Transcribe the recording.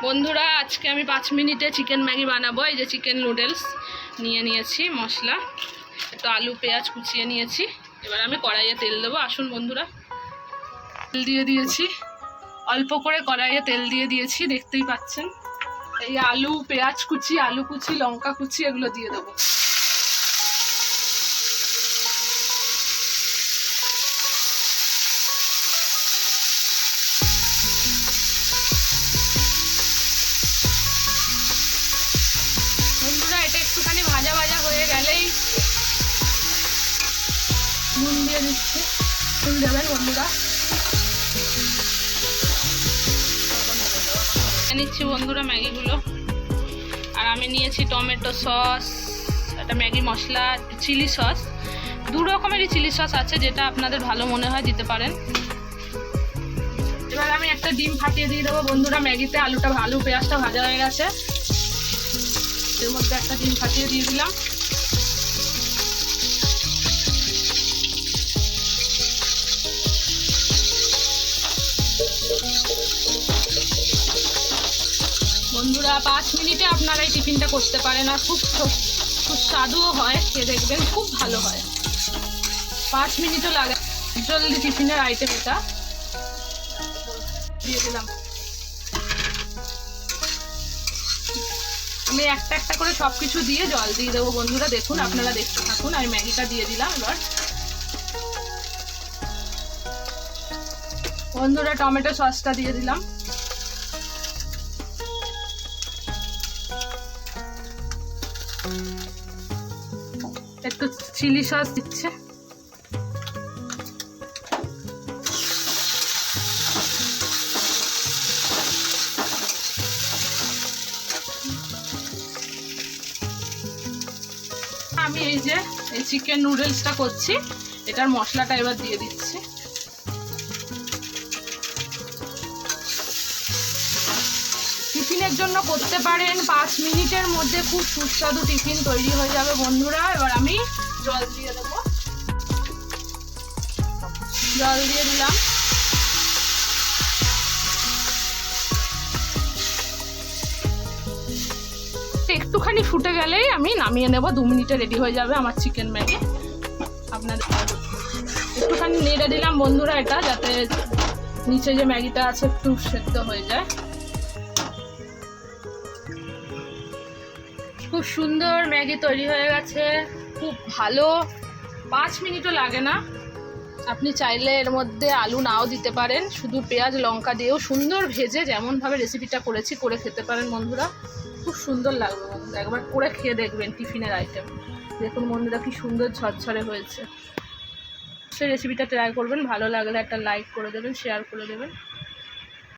বন্ধুরা আজকে আমি 5 মিনিটে চিকেন ম্যাগি বানাবো। এই যে চিকেন নুডলস নিয়ে নিয়েছি, মশলা, একটু আলু পেঁয়াজ কুচিয়ে নিয়েছি। এবার আমি কড়াইয়ে তেল দেবো। আসুন বন্ধুরা, তেল দিয়ে দিয়েছি, অল্প করে কড়াইয়ে তেল দিয়ে দিয়েছি, দেখতেই পাচ্ছেন। এই আলু পেঁয়াজ কুচি, আলু কুচি, লঙ্কা কুচি এগুলো দিয়ে দেবো। বন্ধুরা এটা একটুখানি ভাজা ভাজা হয়ে গেলেই নুন দিয়ে দিচ্ছি। নুন দেবেন বন্ধুরা। নিচ্ছি বন্ধুরা ম্যাগিগুলো। আর আমি নিয়েছি টমেটো সস, একটা ম্যাগি মশলা, চিলি সস। দু রকমেরই চিলি সস আছে, যেটা আপনাদের ভালো মনে হয় দিতে পারেন। এবার আমি একটা ডিম ফাটিয়ে দিয়ে দেবো বন্ধুরা। ম্যাগিতে আলু পেঁয়াজটা ভাজা হয়ে গেছে, এর মধ্যে একটা ডিম ফাটিয়ে দিয়ে দিলাম। বন্ধুরা 5 মিনিটে আপনারা এই টিফিনটা করতে পারেন, আর খুব স্বাদুও হয়। খেয়ে দেখবেন, খুব ভালো হয়। 5 মিনিটও লাগে, জলদি টিফিনের আইটেম এটা। দিয়ে দিলাম। আমি একটা একটা করে সব কিছু দিয়ে জল দিয়ে দেবো বন্ধুরা। দেখুন, আপনারা দেখতে থাকুন। আমি ম্যাগিটা দিয়ে দিলাম। এবার বন্ধুরা টমেটো সসটা দিয়ে দিলাম। একটু চিলি সস দিচ্ছে। আমি এই যে এই চিকেন নুডলসটা করছি, এটার মশলাটা এবার দিয়ে দিচ্ছি। টিফিনের জন্য করতে পারেন, 5 মিনিটের মধ্যে খুব সুস্বাদু টিফিন তৈরি হয়ে যাবে বন্ধুরা। এবার আমি জল দিয়ে দেবো। জল দিয়ে দিলাম। একটুখানি ফুটে গেলেই আমি নামিয়ে নেব। 2 মিনিটে রেডি হয়ে যাবে আমার চিকেন ম্যাগি। আপনাদের একটুখানি নেড়ে দিলাম বন্ধুরা এটা, যাতে নিচে যে ম্যাগিটা আছে একটু সেদ্ধ হয়ে যায়। খুব সুন্দর ম্যাগি তৈরি হয়ে গেছে, খুব ভালো। 5 মিনিটও লাগে না। আপনি চাইলে এর মধ্যে আলু নাও দিতে পারেন, শুধু পেঁয়াজ লঙ্কা দিয়েও সুন্দর ভেজে যেমনভাবে রেসিপিটা করেছি করে খেতে পারেন বন্ধুরা। খুব সুন্দর লাগবে বন্ধুরা, একবার করে খেয়ে দেখবেন টিফিনের আইটেম। দেখুন বন্ধুরা কি সুন্দর ঝরঝরে হয়েছে। সেই রেসিপিটা ট্রাই করবেন। ভালো লাগলে একটা লাইক করে দেবেন, শেয়ার করে দেবেন।